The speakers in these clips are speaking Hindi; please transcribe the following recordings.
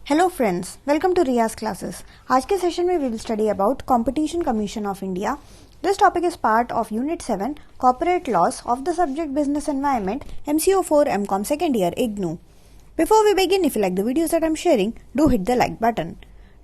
Hello friends, welcome to Riyaz classes. आज के सेशन में we will study about competition commission of India. This topic is part of unit 7 corporate laws of the subject business environment MCO4 MCOM second year IGNOU. Before we begin, if you like the videos that I'm sharing, do hit the like button.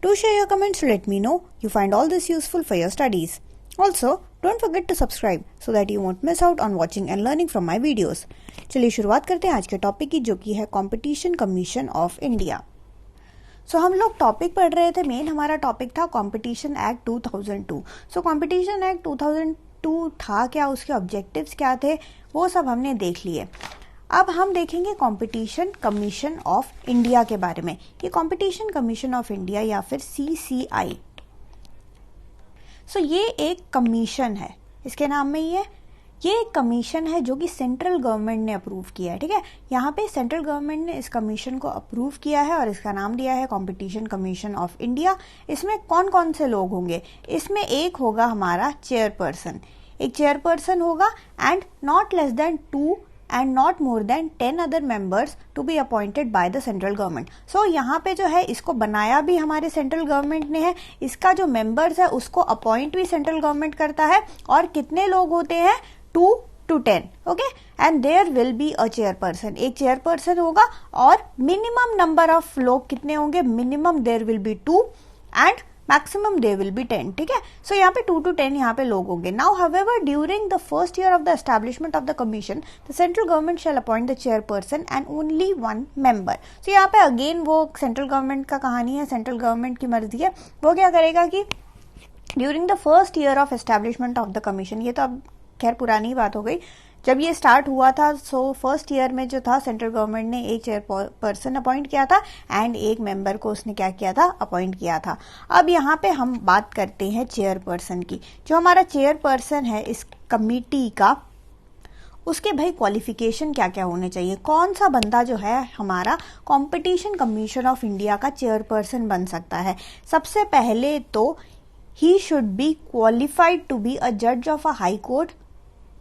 Do share your comments to let me know you find all this useful for your studies. Also, don't forget to subscribe so that you won't miss out on watching and learning from my videos. चलिए शुरुआत करते हैं आज के टॉपिक की, जो कि है कंपटीशन कमीशन ऑफ इंडिया। सो हम लोग टॉपिक पढ़ रहे थे, मेन हमारा टॉपिक था competition act 2002। So competition act 2002 था क्या, उसके ऑब्जेक्टिव्स क्या थे, वो सब हमने देख लिए। अब हम देखेंगे कंपटीशन कमीशन ऑफ इंडिया के बारे में। ये कंपटीशन कमीशन ऑफ इंडिया या फिर CCI, सो ये एक कमीशन है, इसके नाम में ही है। ये एक कमीशन है जो कि सेंट्रल गवर्नमेंट ने अप्रूव किया है। ठीक है, यहाँ पे सेंट्रल गवर्नमेंट ने इस कमीशन को अप्रूव किया है और इसका नाम दिया है कंपटीशन कमीशन ऑफ इंडिया। इसमें कौन कौन से लोग होंगे? इसमें एक होगा हमारा चेयरपर्सन, एक चेयरपर्सन होगा and not less than 2 and not more than 10 other members to be appointed by the central government. So यहाँ पे जो है इसको बनाया भी हमारे सेंट्रल गवर्नमेंट ने है, इसका जो मेंबर्स है उसको अपॉइंट भी सेंट्रल गवर्नमेंट करता है। और कितने लोग होते हैं? 2 to 10. Okay, and there will be a chairperson, एक चेयरपर्सन होगा। और मिनिमम नंबर ऑफ लोग कितने होंगे? Minimum there will be 2 and maximum they will be 10। ठीक है, सो यहाँ पे 2 to 10 यहाँ पे लोग होंगे। Now however during the first year of the establishment of the commission the central government shall appoint the chairperson and only 1 member. So यहाँ पे अगेन वो सेंट्रल गवर्नमेंट का कहानी है, सेंट्रल गवर्नमेंट की मर्जी है। वो क्या करेगा कि during the first year of establishment of the commission, ये तो अब खैर पुरानी बात हो गई, जब ये स्टार्ट हुआ था सो फर्स्ट ईयर में जो था सेंट्रल गवर्नमेंट ने एक चेयरपर्सन अपॉइंट किया था एंड एक मेंबर को उसने क्या किया था? अपॉइंट किया था। अब यहाँ पे हम बात करते हैं चेयरपर्सन की। जो हमारा चेयरपर्सन है इस कमिटी का, उसके भाई क्वालिफिकेशन क्या क्या होने चाहिए? कौन सा बंदा जो है हमारा कंपटीशन कमीशन ऑफ इंडिया का चेयरपर्सन बन सकता है? सबसे पहले तो he should be qualified to be a जज ऑफ अ हाई कोर्ट।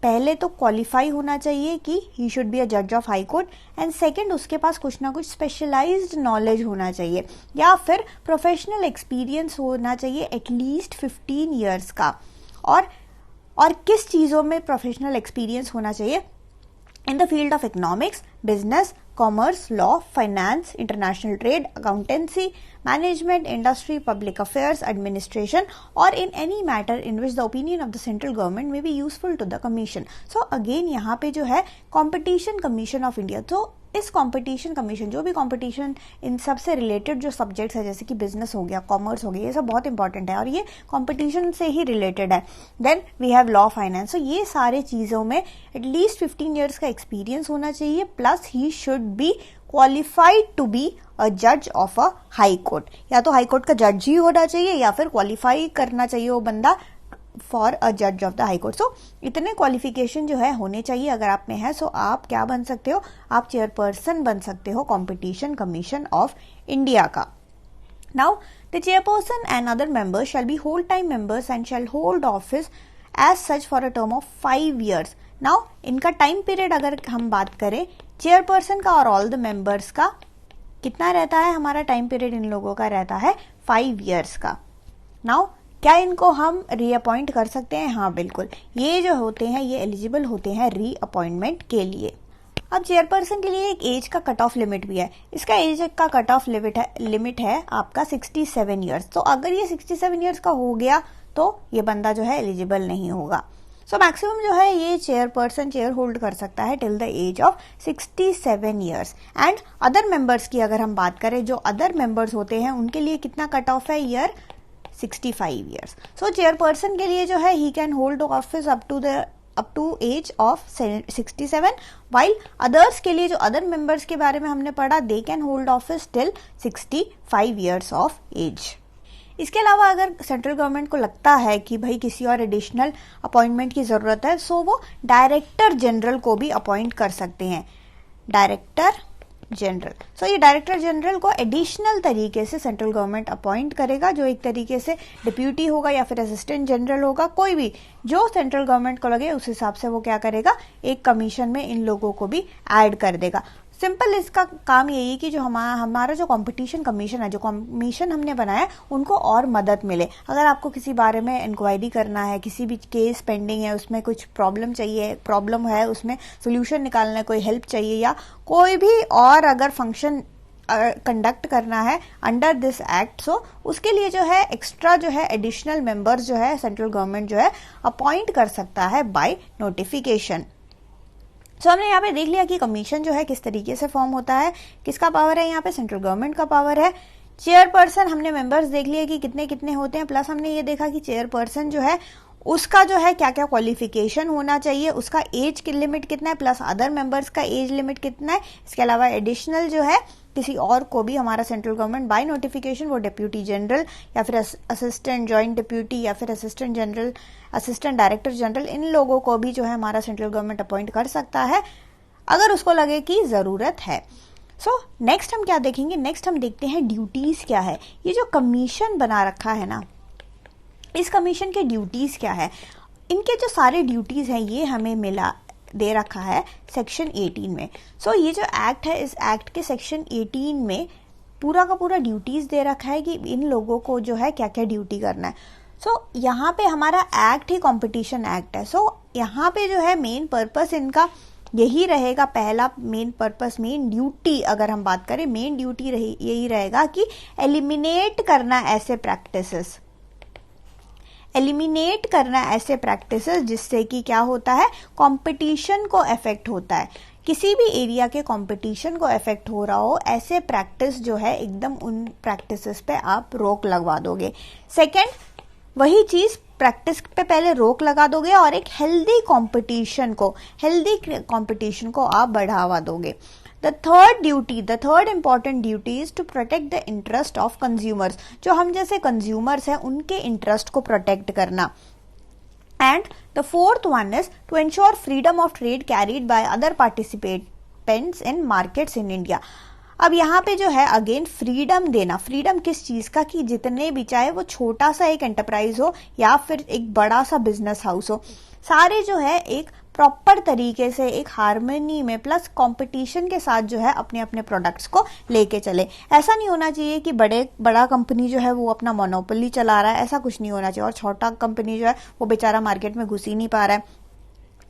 पहले तो क्वालिफाई होना चाहिए कि ही शुड बी अ जज of high court. And second, उसके पास कुछ ना कुछ स्पेशलाइज्ड नॉलेज होना चाहिए या फिर प्रोफेशनल एक्सपीरियंस होना चाहिए एटलीस्ट 15 ईयर्स का। और किस चीज़ों में प्रोफेशनल एक्सपीरियंस होना चाहिए? In the field of economics, business, commerce, law, finance, international trade, accountancy, management, industry, public affairs, administration, और in any matter in which the opinion of the central government may be useful to the commission. So again यहाँ पे जो है कंपटीशन कमीशन ऑफ इंडिया, तो इस कंपटीशन कमीशन, जो भी कंपटीशन इन सब से रिलेटेड जो सब्जेक्ट्स है, जैसे कि बिजनेस हो गया, कॉमर्स हो गया, ये सब बहुत इंपॉर्टेंट है और ये कंपटीशन से ही रिलेटेड है। Then we have law, finance. So ये सारे चीज़ों में एटलीस्ट 15 ईयर्स का एक्सपीरियंस होना चाहिए, plus he should be qualified to be a जज ऑफ अ हाई कोर्ट। या तो हाई कोर्ट का जज ही होना चाहिए या फिर क्वालिफाई करना चाहिए वो बंदा फॉर अ जज ऑफ द हाई कोर्ट। सो इतने क्वालिफिकेशन जो है होने चाहिए। अगर आप में है सो आप क्या बन सकते हो? आप चेयरपर्सन बन सकते हो कंपटीशन कमीशन ऑफ इंडिया का। Now the chairperson and other members shall be whole time members and shall hold office as such for a term of 5 years। Now इनका टाइम पीरियड अगर हम बात करें चेयरपर्सन का और ऑल द मेंबर्स का, कितना रहता है? हमारा टाइम पीरियड इन लोगों का रहता है 5 years का। नाउ क्या इनको हम रीअपॉइंट कर सकते हैं? हाँ बिल्कुल, ये जो होते हैं ये एलिजिबल होते हैं रीअपॉइंटमेंट के लिए। अब चेयरपर्सन के लिए एक एज का कट ऑफ लिमिट भी है। इसका एज का कट ऑफ लिमिट है आपका 67 years। तो अगर ये 67 years का हो गया तो ये बंदा जो है एलिजिबल नहीं होगा। सो मैक्सिमम जो है ये चेयरपर्सन चेयर होल्ड कर सकता है till the age of 67 years। And other members की अगर हम बात करें, जो अदर मेंबर्स होते हैं उनके लिए कितना कट ऑफ है? Year 65 years। सो चेयरपर्सन के लिए जो है he can hold office up to age of 67, while others के लिए, जो अदर मेंबर्स के बारे में हमने पढ़ा, they can hold office till 65 years of age. इसके अलावा अगर सेंट्रल गवर्नमेंट को लगता है कि भाई किसी और एडिशनल अपॉइंटमेंट की जरूरत है, सो वो डायरेक्टर जनरल को भी अपॉइंट कर सकते हैं। डायरेक्टर जनरल, सो ये डायरेक्टर जनरल को एडिशनल तरीके से सेंट्रल गवर्नमेंट अपॉइंट करेगा, जो एक तरीके से डिप्यूटी होगा या फिर असिस्टेंट जनरल होगा, कोई भी जो सेंट्रल गवर्नमेंट को लगे उस हिसाब से वो क्या करेगा, एक कमीशन में इन लोगों को भी ऐड कर देगा। सिंपल इसका काम यही है कि जो हमारा जो कंपटीशन कमीशन है, जो कमीशन हमने बनाया, उनको और मदद मिले। अगर आपको किसी बारे में इंक्वायरी करना है, किसी भी केस पेंडिंग है, उसमें कुछ प्रॉब्लम है, उसमें सोल्यूशन निकालना है, कोई हेल्प चाहिए, या कोई भी और अगर फंक्शन कंडक्ट करना है अंडर दिस एक्ट, सो उसके लिए जो है एक्स्ट्रा जो है एडिशनल मेंबर्स जो है सेंट्रल गवर्नमेंट जो है अपॉइंट कर सकता है बाय नोटिफिकेशन। सो हमने यहाँ पे देख लिया कि कमीशन जो है किस तरीके से फॉर्म होता है, किसका पावर है, यहाँ पे सेंट्रल गवर्नमेंट का पावर है। चेयरपर्सन हमने मेंबर्स देख लिए कि कितने कितने होते हैं, प्लस हमने ये देखा कि चेयरपर्सन जो है उसका जो है क्या क्या क्वालिफिकेशन होना चाहिए, उसका एज की लिमिट कितना है, प्लस अदर मेंबर्स का एज लिमिट कितना है। इसके अलावा एडिशनल जो है किसी और को भी हमारा सेंट्रल गवर्नमेंट बाय नोटिफिकेशन, वो डिप्यूटी जनरल या फिर असिस्टेंट जॉइंट डिप्यूटी या फिर assistant general, assistant director general, इन लोगों को भी जो है हमारा सेंट्रल गवर्नमेंट अपॉइंट कर सकता है अगर उसको लगे कि जरूरत है। सो नेक्स्ट हम क्या देखेंगे, नेक्स्ट हम देखते हैं ड्यूटीज क्या है। ये जो कमीशन बना रखा है ना, इस कमीशन के ड्यूटीज क्या है, इनके जो सारे ड्यूटीज हैं ये हमें दे रखा है सेक्शन 18 में। सो ये जो एक्ट है, इस एक्ट के सेक्शन 18 में पूरा का पूरा ड्यूटीज दे रखा है कि इन लोगों को जो है क्या क्या ड्यूटी करना है। सो यहाँ पे हमारा एक्ट ही कंपटीशन एक्ट है। सो यहाँ पे जो है मेन पर्पस इनका यही रहेगा, पहला मेन पर्पस, मेन ड्यूटी अगर हम बात करें, मेन ड्यूटी यही रहेगा कि एलिमिनेट करना ऐसे प्रैक्टिसेस, एलिमिनेट करना ऐसे प्रैक्टिसेस जिससे कि क्या होता है, कंपटीशन को इफेक्ट होता है, किसी भी एरिया के कंपटीशन को इफेक्ट हो रहा हो, ऐसे प्रैक्टिस जो है एकदम उन प्रैक्टिसेस पे आप रोक लगवा दोगे। सेकंड, वही चीज प्रैक्टिस पे पहले रोक लगा दोगे और एक हेल्दी कंपटीशन को आप बढ़ावा दोगे। The third important duty is to protect the interest of consumers. जो हम जैसे consumers हैं उनके interest को protect करना। And the fourth one is to ensure freedom of trade carried by other participants in markets in India. अब यहाँ पे जो है अगेन फ्रीडम देना, फ्रीडम किस चीज का, कि जितने भी, चाहे वो छोटा सा एक एंटरप्राइज हो या फिर एक बड़ा सा बिजनेस हाउस हो, सारे जो है एक प्रॉपर तरीके से एक हार्मनी में प्लस कंपटीशन के साथ जो है अपने अपने प्रोडक्ट्स को लेके चले। ऐसा नहीं होना चाहिए कि बड़ा कंपनी जो है वो अपना मोनोपोली चला रहा है, ऐसा कुछ नहीं होना चाहिए, और छोटा कंपनी जो है वो बेचारा मार्केट में घुस ही नहीं पा रहा है।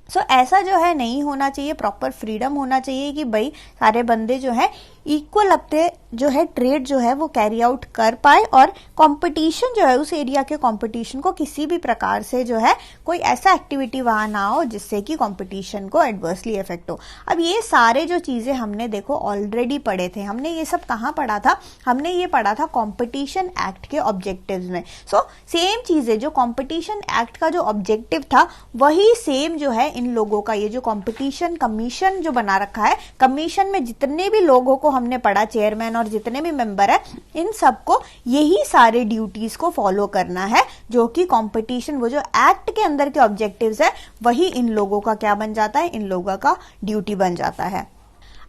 सो ऐसा जो है नहीं होना चाहिए, प्रॉपर फ्रीडम होना चाहिए कि भाई सारे बंदे जो है इक्वल अपने जो है ट्रेड जो है वो कैरी आउट कर पाए, और कंपटीशन जो है उस एरिया के कंपटीशन को किसी भी प्रकार से जो है कोई ऐसा एक्टिविटी वहां ना हो जिससे कि कंपटीशन को एडवर्सली इफेक्ट हो। अब ये सारे जो चीजें हमने देखो ऑलरेडी पढ़े थे, हमने ये सब कहाँ पढ़ा था, हमने ये पढ़ा था कंपटीशन एक्ट के ऑब्जेक्टिव्स में। सो सेम चीजें, जो कंपटीशन एक्ट का जो ऑब्जेक्टिव था वही सेम जो है इन लोगों का, ये जो कंपटीशन कमीशन जो बना रखा है, कमीशन में जितने भी लोगों को हमने पढ़ा, चेयरमैन और जितने भी मेंबर है, इन सबको यही सारे ड्यूटीज को फॉलो करना है, जो कि कंपटीशन, वो जो एक्ट के अंदर के ऑब्जेक्टिव्स है वही इन लोगों का क्या बन जाता है, इन लोगों का ड्यूटी बन जाता है।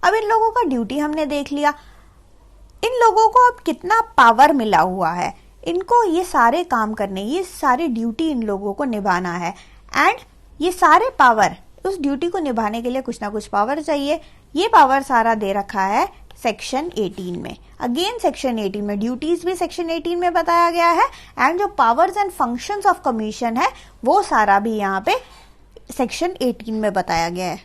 अब इन लोगों का ड्यूटी हमने देख लिया, इन लोगों को अब कितना पावर मिला हुआ है, इनको ये सारे काम करने, ये सारे ड्यूटी इन लोगों को निभाना है, एंड ये सारे पावर, उस ड्यूटी को निभाने के लिए कुछ ना कुछ पावर चाहिए। ये पावर सारा दे रखा है सेक्शन 18 में। अगेन सेक्शन 18 में ड्यूटीज भी सेक्शन 18 में बताया गया है, एंड जो powers and functions of commission है वो सारा भी यहाँ पे सेक्शन 18 में बताया गया है।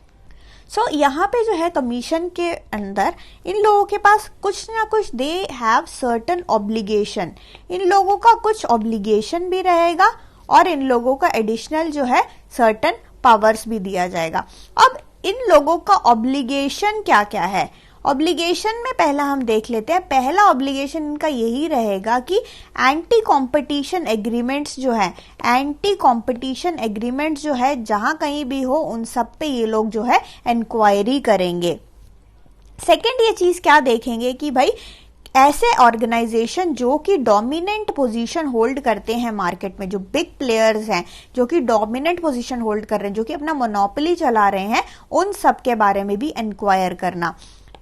सो यहाँ पे जो है कमीशन के अंदर इन लोगों के पास कुछ ना कुछ, दे हैव सर्टेन ऑब्लिगेशन, इन लोगों का कुछ ऑब्लिगेशन भी रहेगा और इन लोगों का एडिशनल जो है सर्टेन पावर्स भी दिया जाएगा। अब इन लोगों का ऑब्लिगेशन क्या क्या है, ऑब्लिगेशन में पहला हम देख लेते हैं। पहला ऑब्लिगेशन इनका यही रहेगा कि एंटी कंपटीशन एग्रीमेंट्स जो है, एंटी कंपटीशन एग्रीमेंट्स जो है जहां कहीं भी हो उन सब पे ये लोग जो है इंक्वायरी करेंगे। सेकंड ये चीज क्या देखेंगे कि भाई ऐसे ऑर्गेनाइजेशन जो कि डोमिनेंट पोजीशन होल्ड करते हैं मार्केट में, जो बिग प्लेयर्स हैं, जो कि डोमिनेंट पोजीशन होल्ड कर रहे हैं, जो कि अपना मोनोपोली चला रहे हैं, उन सब के बारे में भी इंक्वायर करना।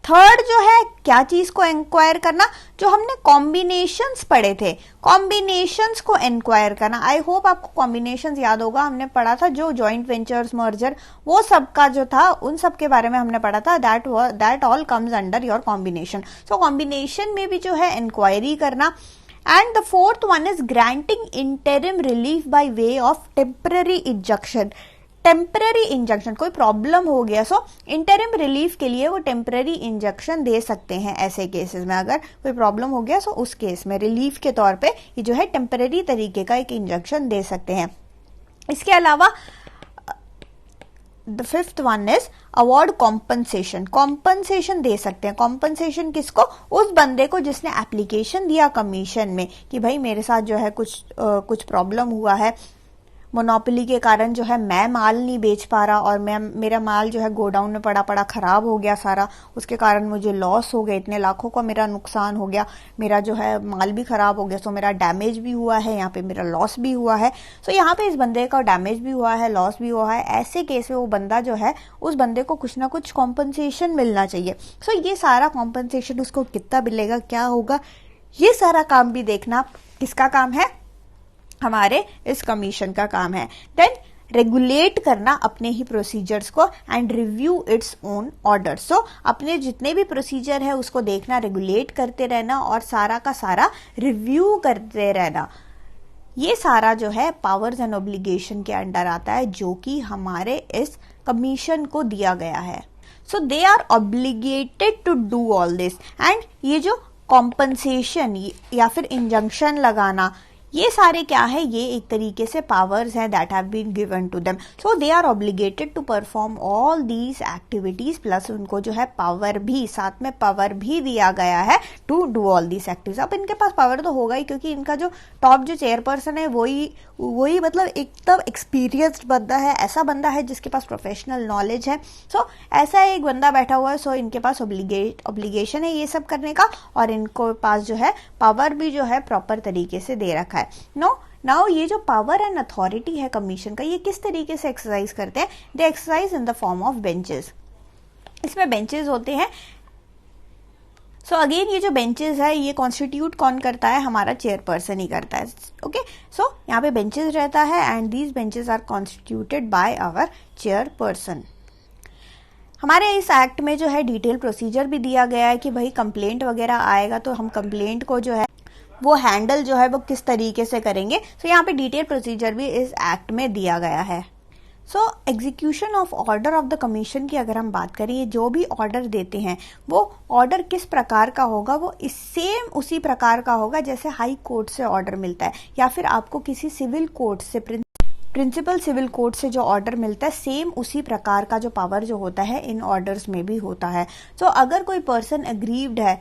थर्ड जो है क्या चीज को इंक्वायर करना, जो हमने कॉम्बिनेशंस पढ़े थे, कॉम्बिनेशंस को इंक्वायर करना। आई होप आपको कॉम्बिनेशंस याद होगा, हमने पढ़ा था जो जॉइंट वेंचर्स, मर्जर, वो सब का जो था उन सब के बारे में हमने पढ़ा था। That all comes under your combination. So combination में भी जो है इंक्वायरी करना। And the fourth one is granting interim relief by way of temporary injunction. Temporary injunction, कोई प्रॉब्लम हो गया सो इंटरिम रिलीफ के लिए वो टेम्पररी इंजंक्शन दे सकते हैं। ऐसे केसेस में अगर कोई प्रॉब्लम हो गया सो उस केस में रिलीफ के तौर पे ये जो है टेम्पररी तरीके का एक इंजंक्शन दे सकते हैं। इसके अलावा the fifth one is award compensation. Compensation दे सकते हैं। कॉम्पनसेशन किसको? उस बंदे को जिसने एप्लीकेशन दिया कमीशन में कि भाई मेरे साथ जो है कुछ प्रॉब्लम हुआ है, मोनोपोली के कारण जो है मैं माल नहीं बेच पा रहा और मेरा माल जो है गोडाउन में पड़ा खराब हो गया सारा, उसके कारण मुझे लॉस हो गया, इतने लाखों का मेरा नुकसान हो गया, मेरा जो है माल भी खराब हो गया, सो मेरा डैमेज भी हुआ है, यहाँ पे मेरा लॉस भी हुआ है। सो यहाँ पे इस बंदे का डैमेज भी हुआ है, लॉस भी हुआ है। ऐसे केस में वो बंदा जो है, उस बंदे को कुछ ना कुछ कॉम्पनसेशन मिलना चाहिए। सो ये सारा कॉम्पनसेशन उसको कितना मिलेगा, क्या होगा, ये सारा काम भी देखना किसका काम है? हमारे इस कमीशन का काम है। देन रेगुलेट करना अपने ही प्रोसीजर्स को and review its own order. So अपने जितने भी प्रोसीजर है उसको देखना, रेगुलेट करते रहना और सारा का सारा रिव्यू करते रहना। ये सारा जो है पावर्स एंड ऑब्लिगेशन के अंडर आता है जो कि हमारे इस कमीशन को दिया गया है। So they are obligated to do all this. And ये जो कॉम्पनसेशन या फिर इंजंक्शन लगाना, ये सारे क्या है? ये एक तरीके से पावर्स हैं that have been given to them. So they are obligated to perform all these activities, plus उनको जो है पावर भी, साथ में पावर भी दिया गया है to do all these activities. अब इनके पास पावर तो होगा ही क्योंकि इनका जो टॉप जो चेयरपर्सन है वही मतलब एकदम एक्सपीरियंस्ड बंदा है, ऐसा बंदा है जिसके पास प्रोफेशनल नॉलेज है। सो ऐसा एक बंदा बैठा हुआ है, सो इनके पास ऑब्लिगेशन है ये सब करने का और इनको पास जो है पावर भी जो है प्रॉपर तरीके से दे रखा है। नाउ ये जो पावर एंड अथॉरिटी है कमीशन का, ये किस तरीके से एक्सरसाइज करते हैं? They exercise in the form of benches. इसमें बेंचेस होते हैं। सो अगेन ये जो बेंचेस है ये कॉन्स्टिट्यूट कौन करता है? हमारा चेयरपर्सन ही करता है। ओके, सो यहाँ पे बेंचेस रहता है and these benches are constituted by our chairperson. हमारे इस एक्ट में जो है डिटेल प्रोसीजर भी दिया गया है कि भाई कंप्लेंट वगैरह आएगा तो हम कंप्लेंट को जो है वो हैंडल जो है वो किस तरीके से करेंगे। सो यहाँ पे डिटेल प्रोसीजर भी इस एक्ट में दिया गया है। So execution of order of the commission की अगर हम बात करें, जो भी ऑर्डर देते हैं वो ऑर्डर किस प्रकार का होगा? वो सेम उसी प्रकार का होगा जैसे हाई कोर्ट से ऑर्डर मिलता है या फिर आपको किसी सिविल कोर्ट से, प्रिंसिपल सिविल कोर्ट से जो ऑर्डर मिलता है, सेम उसी प्रकार का जो पावर जो होता है इन ऑर्डर्स में भी होता है। सो अगर कोई पर्सन एग्रीव्ड है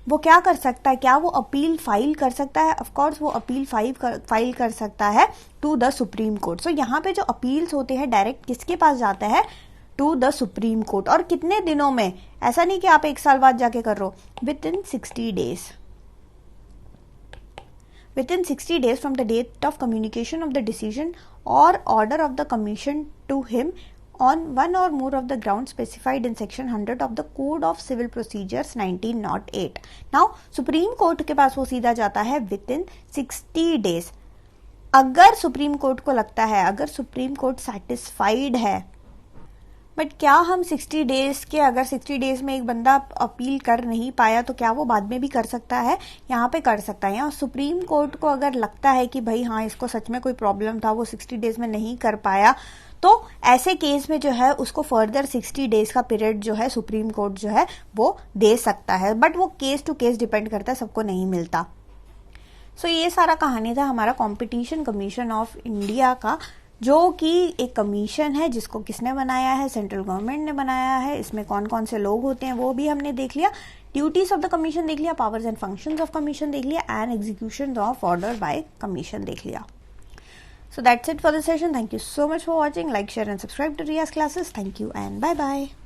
वो क्या कर सकता है? क्या वो अपील फाइल कर सकता है? ऑफ कोर्स वो अपील फाइल कर सकता है टू द सुप्रीम कोर्ट। सो यहाँ पे जो अपील्स होते हैं डायरेक्ट किसके पास जाता है? To the supreme court. और कितने दिनों में? ऐसा नहीं कि आप 1 साल बाद जाके कर रहे हो, with in 60 days. Within 60 days from the date of communication of the decision or order of the commission to him on one or more of the grounds specified in section 100 of the Code of Civil Procedures 1908. Now supreme court के पास वो सीधा जाता है within 60 days। अगर सुप्रीम कोर्ट को लगता है, अगर सुप्रीम कोर्ट सेटिस्फाइड है, बट क्या हम 60 डेज के, अगर 60 डेज में एक बंदा अपील कर नहीं पाया तो क्या वो बाद में भी कर सकता है? यहाँ पे कर सकता है। यहाँ सुप्रीम कोर्ट को अगर लगता है कि भाई हाँ इसको सच में कोई प्रॉब्लम था, वो 60 डेज में नहीं कर पाया, तो ऐसे केस में जो है उसको फर्दर 60 डेज का पीरियड जो है सुप्रीम कोर्ट जो है वो दे सकता है। बट वो केस टू केस डिपेंड करता है, सबको नहीं मिलता। सो ये सारा कहानी था हमारा कॉम्पिटिशन कमीशन ऑफ इंडिया का, जो कि एक कमीशन है जिसको किसने बनाया है? सेंट्रल गवर्नमेंट ने बनाया है। इसमें कौन कौन से लोग होते हैं वो भी हमने देख लिया, ड्यूटीज ऑफ द कमीशन देख लिया, powers and functions of commission देख लिया and execution of order by commission देख लिया। So that's it for the session. Thank you so much for watching. Like, share and subscribe to Riya's classes. Thank you and bye bye.